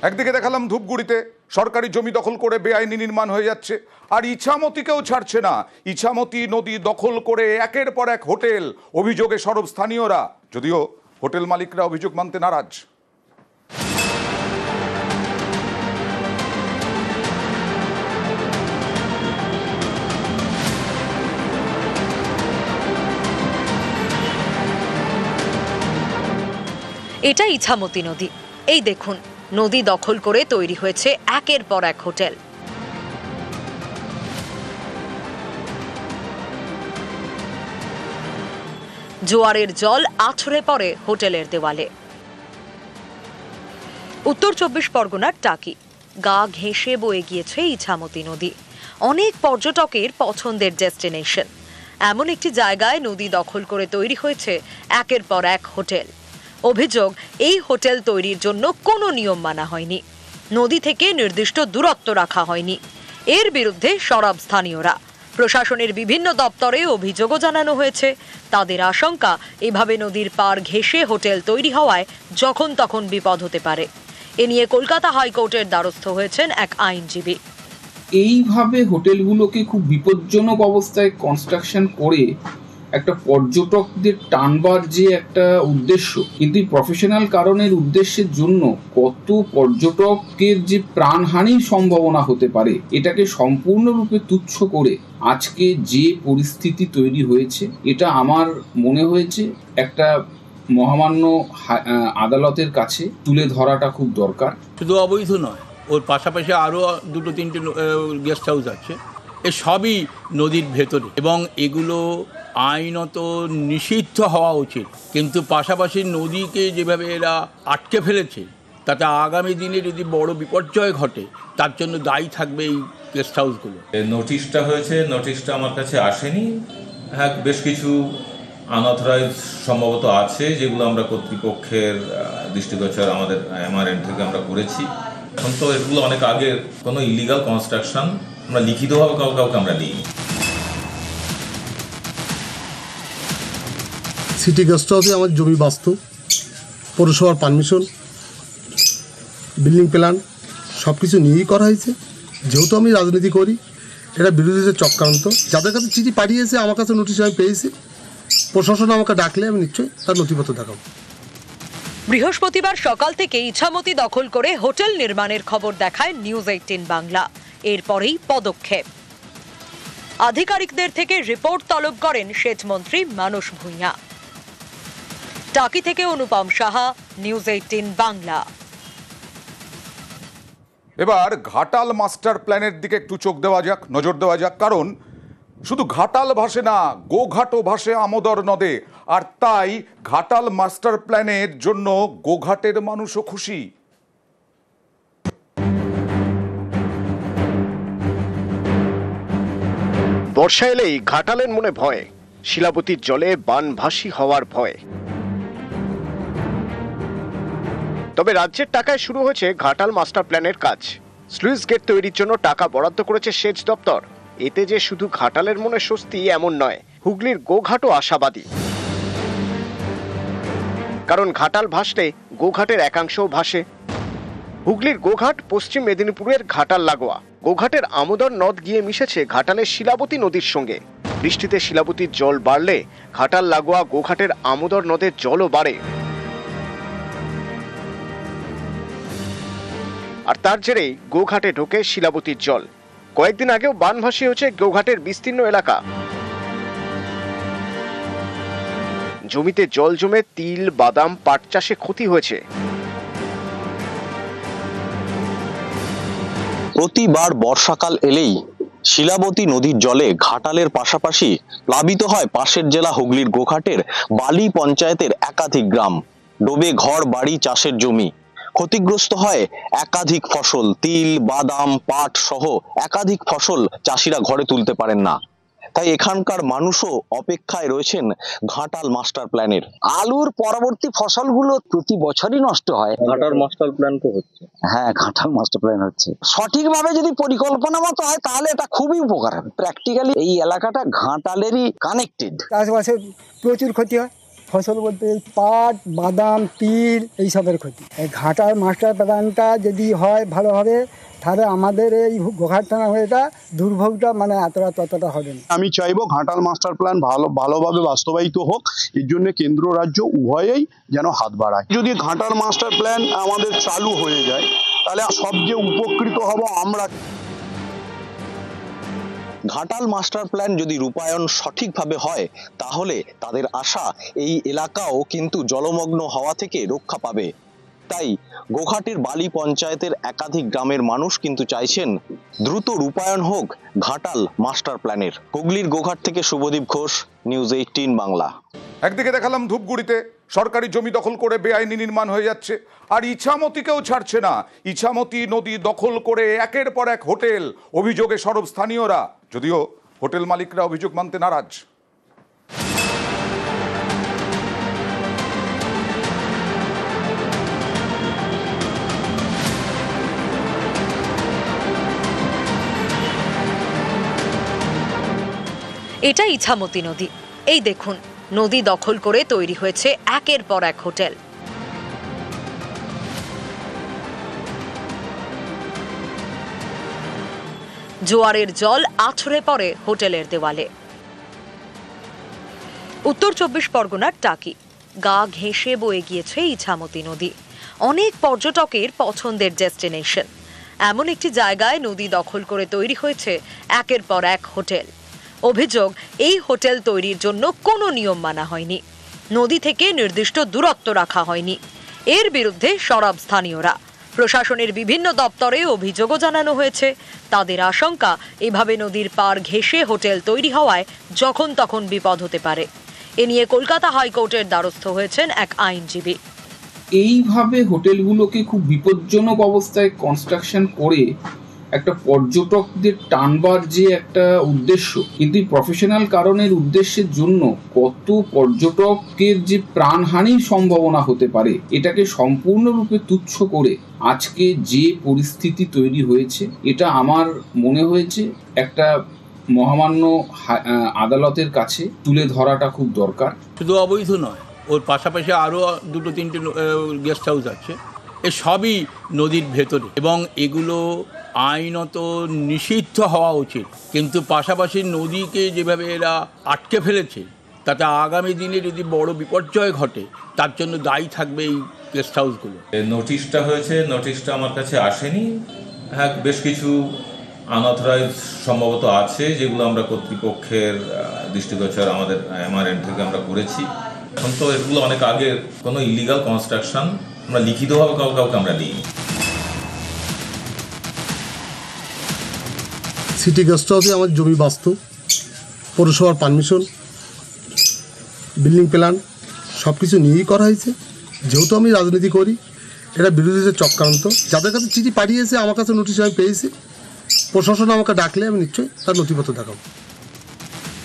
একদিকে দেখালাম ধূপগুড়িতে সরকারি জমি দখল করে বেআইনি নির্মাণ হয়ে যাচ্ছে, আর ইছামতিকেও ছাড়ছে না। ইছামতি নদী দখল করে একের পর এক হোটেল, অভিযোগে সরব স্থানীয়রা, যদিও হোটেল মালিকরা অভিযোগ মানতে নারাজ। এটা ইছামতি নদী। এই দেখুন, নদী দখল করে তৈরি হয়েছে একের পর এক হোটেল। জোয়ারের জল আছড়ে পড়ে হোটেলের দেওয়ালে। উত্তর 24 পরগনার টাকি, গা ঘেঁষে বয়ে গিয়েছে ইছামতি নদী, অনেক পর্যটকের পছন্দের ডেস্টিনেশন। এমন একটি জায়গায় নদী দখল করে তৈরি হয়েছে একের পর এক হোটেল। অভিযোগ, এই হোটেল তৈরির জন্য কোনো নিয়ম মানা হয়নি, নদী থেকে নির্দিষ্ট দূরত্ব রাখা হয়নি। এর বিরুদ্ধে সরব স্থানীয়রা। প্রশাসনের বিভিন্ন দপ্তরে অভিযোগও জানানো হয়েছে। তাদের আশঙ্কা, এভাবে নদীর পার ঘেঁষে হোটেল তৈরি হওয়ায় যখন তখন বিপদ হতে পারে। এ নিয়ে কলকাতা হাইকোর্টের দ্বারস্থ হয়েছেন এক আইনজীবী। এইভাবে হোটেলগুলোকে খুব বিপজ্জনক অবস্থায় কনস্ট্রাকশন করে একটা পর্যটকদের টানবার যে একটা উদ্দেশ্য, কিন্তু প্রফেশনাল কারণের উদ্দেশ্যের জন্য কত পর্যটকের যে প্রাণহানির সম্ভাবনা হতে পারে, এটাকে সম্পূর্ণরূপে তুচ্ছ করে আজকে যে পরিস্থিতি তৈরি হয়েছে, এটা আমার মনে হয়েছে একটা মহামান্য আদালতের কাছে তুলে ধরাটা খুব দরকার। শুধু অবৈধ নয়, ওর পাশাপাশি আরও 2-3টে গেস্ট হাউস আছে, এ সবই নদীর ভেতরে এবং এগুলো আইনত নিষিদ্ধ হওয়া উচিত। কিন্তু পাশাপাশি নদীকে যেভাবে এরা আটকে ফেলেছে, তাতে আগামী দিনে যদি বড় বিপর্যয় ঘটে, তার জন্য দায়ী থাকবে এই গেস্ট হাউসগুলো। নোটিশটা হয়েছে, নোটিশটা আমার কাছে আসেনি। হ্যাঁ, বেশ কিছু আনঅথরাইজ সম্ভবত আছে, যেগুলো আমরা কর্তৃপক্ষের দৃষ্টিগোচর আমাদের এমআরএন থেকে আমরা করেছি। এখন তো এগুলো অনেক আগের, কোনো ইলিগাল কনস্ট্রাকশন আমরা লিখিতভাবে কাউকে আমরা দিই। সিটি গেস্ট হাউসে আমার জমি বাস্তু, পৌরসভার পারমিশন, বিল্ডিং প্ল্যান সব কিছু নিয়েই করা হয়েছে। যেহেতু আমি রাজনীতি করি, এটা বিরোধীদের চক্রান্ত। যাদের কাছে চিঠি পাঠিয়েছে, আমার কাছে নোটিশ আমি পেয়েছি। প্রশাসন আমাকে ডাকলে আমি নিশ্চয়ই তার নথিপত্র দেখাবো। বৃহস্পতিবার সকাল থেকে ইছামতি দখল করে হোটেল নির্মাণের খবর দেখায় নিউজ 18 বাংলা। এরপরেই পদক্ষেপ। আধিকারিকদের থেকে রিপোর্ট তলব করেন সেচমন্ত্রী মানস ভূঁইয়া। টাকি থেকে অনুপম সাহা, নিউজ 18 বাংলা। এবার ঘাটাল মাস্টার প্ল্যানের দিকে একটু চোখ দেওয়া যাক, নজর দেওয়া যাক। কারণ শুধু ঘাটাল ভাসে না, গোঘাটও ভাসে আমোদর নদে। আর তাই ঘাটাল মাস্টার প্ল্যানের জন্য গোঘাটের মানুষও খুশি। বর্ষা এলেই ঘাটালের মনে ভয়, শিলাবতীর জলে বানভাসী হওয়ার ভয়। তবে রাজ্যের টাকায় শুরু হয়েছে ঘাটাল মাস্টার প্ল্যানের কাজ। স্লুইস গেট তৈরির জন্য টাকা বরাদ্দ করেছে সেচ দপ্তর। এতে যে শুধু ঘাটালের মনে স্বস্তি এমন নয়, হুগলির গোঘাটও আশাবাদী। কারণ ঘাটাল ভাসলে গোঘাটের একাংশও ভাসে। হুগলির গোঘাট পশ্চিম মেদিনীপুরের ঘাটাল লাগোয়া। গোঘাটের আমোদর নদ গিয়ে মিশেছে ঘাটালের শিলাবতী নদীর সঙ্গে। বৃষ্টিতে শিলাবতীর জল বাড়লে ঘাটাল লাগোয়া গোঘাটের আমোদর নদের জলও বাড়ে। আর তার জেরেই গোঘাটে ঢোকে শিলাবতীর জল। কয়েকদিন আগেও বানভাসী হয়েছে গোঘাটের বিস্তীর্ণ এলাকা। জমিতে জল জমে তিল, বাদাম, পাট চাষে ক্ষতি হয়েছে। প্রতিবার বর্ষাকাল এলেই শিলাবতী নদীর জলে ঘাটালের পাশাপাশি প্লাবিত হয় পাশের জেলা হুগলির গোঘাটের বালি পঞ্চায়েতের একাধিক গ্রাম। ডোবে ঘর বাড়ি, চাষের জমি। ক্ষতিগ্রস্ত হয় একাধিক ফসল, তিল, বাদাম, পাট সহ একাধিক ফসল চাষিরা ঘরে তুলতে পারেন না। তাই এখানকার মানুষও অপেক্ষায় রয়েছেন ঘাটাল মাস্টার প্ল্যানের। আলুর পরবর্তী ফসলগুলো প্রতি বছরই নষ্ট হয়। ঘাটাল মাস্টার প্ল্যান তো হচ্ছে। হ্যাঁ, ঘাটাল মাস্টার প্ল্যান হচ্ছে। সঠিকভাবে যদি পরিকল্পনা মতো হয় তাহলে এটা খুবই উপকার হবে। প্র্যাকটিক্যালি এই এলাকাটা ঘাটালেরই কানেক্টেড। চাষবাসে প্রচুর ক্ষতি হয়, ফসল বলতে এই পাট, বাদাম, তিল এইসবের ক্ষতি। এই ঘাটাল মাস্টার প্ল্যানটা যদি হয় ভালোভাবে, তাহলে আমাদের এই গোঘাট থানা হয়েটা দুর্ভোগটা মানে ততটা হবে না। আমি চাইবো ঘাটাল মাস্টার প্ল্যান ভালোভাবে বাস্তবায়িত হোক, এর জন্য কেন্দ্র রাজ্য উভয়েই যেন হাত বাড়ায়। যদি ঘাটাল মাস্টার প্ল্যান আমাদের চালু হয়ে যায় তাহলে সবচেয়ে উপকৃত হব আমরা। ঘাটাল মাস্টার প্ল্যান যদি রূপায়ণ সঠিকভাবে হয় তাহলে তাদের আশা এই এলাকাও কিন্তু জলমগ্ন হওয়া থেকে রক্ষা পাবে। তাই গোঘাটের বালি পঞ্চায়েতের একাধিক গ্রামের মানুষ কিন্তু চাইছেন দ্রুত রূপায়ণ হোক ঘাটাল মাস্টার প্ল্যানের। হুগলির গোঘাট থেকে শুভদীপ ঘোষ, নিউজ 18 বাংলা। একদিকে দেখালাম ধূপগুড়িতে সরকারি জমি দখল করে বেআইনি নির্মাণ হয়ে যাচ্ছে, আর ইছামতিকেও ছাড়ছে না। ইছামতি নদী দখল করে একের পর এক হোটেল, অভিযোগে সরব স্থানীয়রা, যদিও হোটেল মালিকরা অভিযোগ মানতে নারাজ। এটা ইছামতি নদী। এই দেখুন, নদী দখল করে তৈরি হয়েছে একের পর এক হোটেল। জোয়ারের জল আছড়ে পড়ে হোটেলের দেওয়ালে। উত্তর 24 পরগনার টাকি, গা ঘেঁষে বয়ে গিয়েছে ইছামতি নদী। অনেক পর্যটকের পছন্দের ডেস্টিনেশন। এমন একটি জায়গায় নদী দখল করে তৈরি হয়েছে একের পর এক হোটেল। অভিযোগ, এই হোটেল তৈরির জন্য কোনো নিয়ম মানা হয়নি, নদী থেকে নির্দিষ্ট দূরত্ব রাখা হয়নি। এর বিরুদ্ধে সরব স্থানীয়রা। প্রশাসনের বিভিন্ন দপ্তরে অভিযোগও জানানো হয়েছে। তাদের আশঙ্কা, এভাবে নদীর পার ঘেঁষে হোটেল তৈরি হওয়ায় যখন তখন বিপদ হতে পারে। এ নিয়ে কলকাতা হাইকোর্টের দ্বারস্থ হয়েছেন এক আইনজীবী। এইভাবে হোটেলগুলোকে খুব বিপজ্জনক অবস্থায় কনস্ট্রাকশন করে একটা পর্যটকদের টানবার যে একটা উদ্দেশ্য, কিন্তু প্রফেশনাল কারণের উদ্দেশ্যের জন্য কত পর্যটকের যে প্রাণহানির সম্ভাবনা হতে পারে, এটাকে সম্পূর্ণরূপে তুচ্ছ করে আজকে যে পরিস্থিতি তৈরি হয়েছে, এটা আমার মনে হয়েছে একটা মহামান্য আদালতের কাছে তুলে ধরাটা খুব দরকার। শুধু অবৈধ নয়, ওর পাশাপাশি আরও 2-3টে গেস্ট হাউস আছে। এ সবই নদীর ভেতরে এবং এগুলো আইনত নিষিদ্ধ হওয়া উচিত। কিন্তু পাশাপাশি নদীকে যেভাবে এরা আটকে ফেলেছে, তাতে আগামী দিনে যদি বড় বিপর্যয় ঘটে তার জন্য দায়ী থাকবে এই গেস্ট হাউসগুলো। নোটিশটা হয়েছে, নোটিশটা আমার কাছে আসেনি। হ্যাঁ, বেশ কিছু আনঅথরাইজ সম্ভবত আছে, যেগুলো আমরা কর্তৃপক্ষের দৃষ্টিগোচর আমাদের আমার এন্ড থেকে আমরা করেছি। এখন তো এগুলো অনেক আগের, কোনো ইলিগাল কনস্ট্রাকশন আমরা লিখিতভাবে কাউকে আমরা দিইনি। সিটি গেস্ট হাউসে আমার জমি বাস্তু, পৌরসভার পারমিশন, বিল্ডিং প্ল্যান সব কিছু নিয়েই করা হয়েছে। যেহেতু আমি রাজনীতি করি, এটা বিরোধীদের চক্রান্ত। যাদের কাছে চিঠি পাঠিয়েছে, আমার কাছে নোটিশ আমি পেয়েছি। প্রশাসন আমাকে ডাকলে আমি নিশ্চয়ই তার নথিপত্র দেখাবো।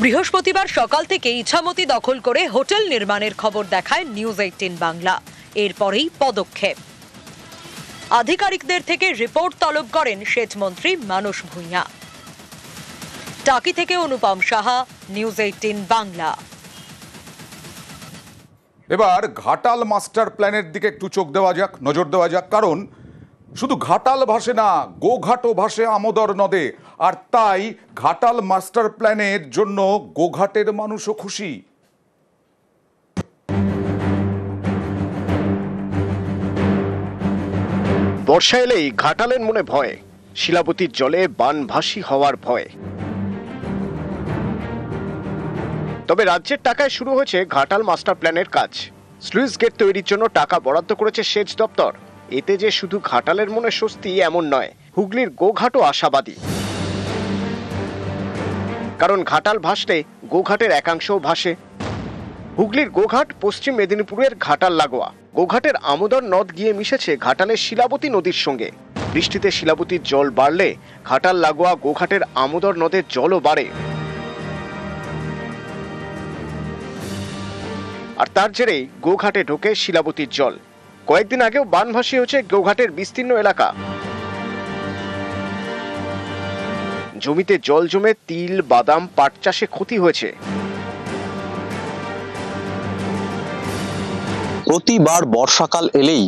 বৃহস্পতিবার সকাল থেকে ইছামতি দখল করে হোটেল নির্মাণের খবর দেখায় নিউজ 18 বাংলা। এরপরেই পদক্ষেপ। আধিকারিকদের থেকে রিপোর্ট তলব করেন সেচমন্ত্রী মানস ভূঁইয়া। টাকি থেকে অনুপম সাহা, নিউজ 18 বাংলা। এবার ঘাটাল মাস্টার প্ল্যানের দিকে একটু চোখ দেওয়া যাক, নজর দেওয়া যাক। কারণ শুধু ঘাটাল ভাসে না, গোঘাটও ভাসে আমোদর নদে। আর তাই ঘাটাল মাস্টার প্ল্যানের জন্য গোঘাটের মানুষও খুশি। বর্ষা এলেই ঘাটালের মনে ভয়, শিলাবতীর জলে বানভাসী হওয়ার ভয়। তবে রাজ্যের টাকায় শুরু হয়েছে ঘাটাল মাস্টার প্ল্যানের কাজ। স্লুইস গেট তৈরির জন্য টাকা বরাদ্দ করেছে সেচ দপ্তর। এতে যে শুধু ঘাটালের মনে স্বস্তি এমন নয়, হুগলির গোঘাটও আশাবাদী। কারণ ঘাটাল ভাসলে গোঘাটের একাংশও ভাসে। হুগলির গোঘাট পশ্চিম মেদিনীপুরের ঘাটাল লাগোয়া। গোঘাটের আমোদর নদ গিয়ে মিশেছে ঘাটালের শিলাবতী নদীর সঙ্গে। বৃষ্টিতে শিলাবতীর জল বাড়লে ঘাটাল লাগোয়া গোঘাটের আমোদর নদের জলও বাড়ে। আর তার জেরেই গোঘাটে ঢোকে শিলাবতীর জল। কয়েকদিন আগেও বানভাসী হয়েছে গোঘাটের বিস্তীর্ণ এলাকা। জমিতে জল জমে তিল, বাদাম, পাট চাষে ক্ষতি হয়েছে। প্রতিবার বর্ষাকাল এলেই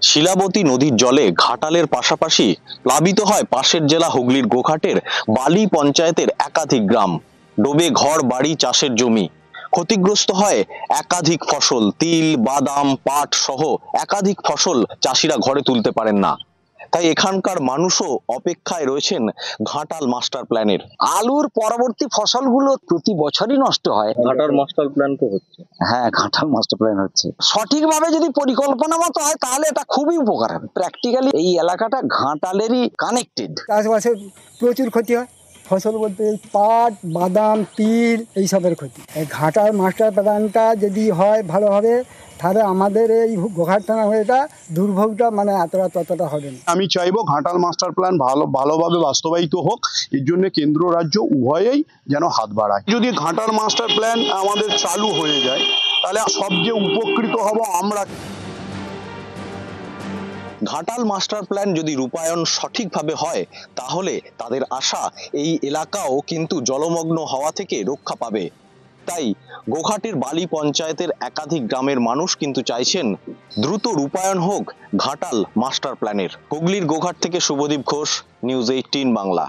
শিলাবতী নদীর জলে ঘাটালের পাশাপাশি প্লাবিত হয় পাশের জেলা হুগলির গোঘাটের বালি পঞ্চায়েতের একাধিক গ্রাম। ডোবে ঘর বাড়ি চাষের জমি, ক্ষতিগ্রস্ত হয় একাধিক ফসল, তিল, বাদাম, পাট সহ একাধিক ফসল চাষিরা ঘরে তুলতে পারেন না। তাই এখানকার মানুষও অপেক্ষায় রয়েছেন ঘাটাল মাস্টার প্ল্যানের। আলুর পরবর্তী ফসলগুলো প্রতি বছরই নষ্ট হয়। ঘাটাল মাস্টার প্ল্যান তো হচ্ছে। হ্যাঁ, ঘাটাল মাস্টার প্ল্যান হচ্ছে। সঠিকভাবে যদি পরিকল্পনা মতো হয় তাহলে এটা খুবই উপকার হবে। প্র্যাকটিক্যালি এই এলাকাটা ঘাটালেরই কানেক্টেড। চাষবাসে প্রচুর ক্ষতি হয়। ফসল বলতে এই পাট, বাদাম, তিল এইসবের ক্ষতি। এই ঘাটাল মাস্টার প্ল্যানটা যদি হয় ভালোভাবে, তাহলে আমাদের এই গোঘাট থানা হয়ে এটা দুর্ভোগটা মানে ততটা হবে না। আমি চাইবো ঘাটাল মাস্টার প্ল্যান ভালোভাবে বাস্তবায়িত হোক। এর জন্য কেন্দ্র রাজ্য উভয়েই যেন হাত বাড়ায়। যদি ঘাটাল মাস্টার প্ল্যান আমাদের চালু হয়ে যায় তাহলে সবচেয়ে উপকৃত হব আমরা। ঘাটাল মাস্টার প্ল্যান যদি রূপায়ণ সঠিকভাবে হয় তাহলে তাদের আশা এই এলাকাও কিন্তু জলমগ্ন হওয়া থেকে রক্ষা পাবে। তাই গোঘাটের বালি পঞ্চায়েতের একাধিক গ্রামের মানুষ কিন্তু চাইছেন দ্রুত রূপায়ণ হোক ঘাটাল মাস্টার প্ল্যানের। হুগলির গোঘাট থেকে শুভদীপ ঘোষ, নিউজ 18 বাংলা।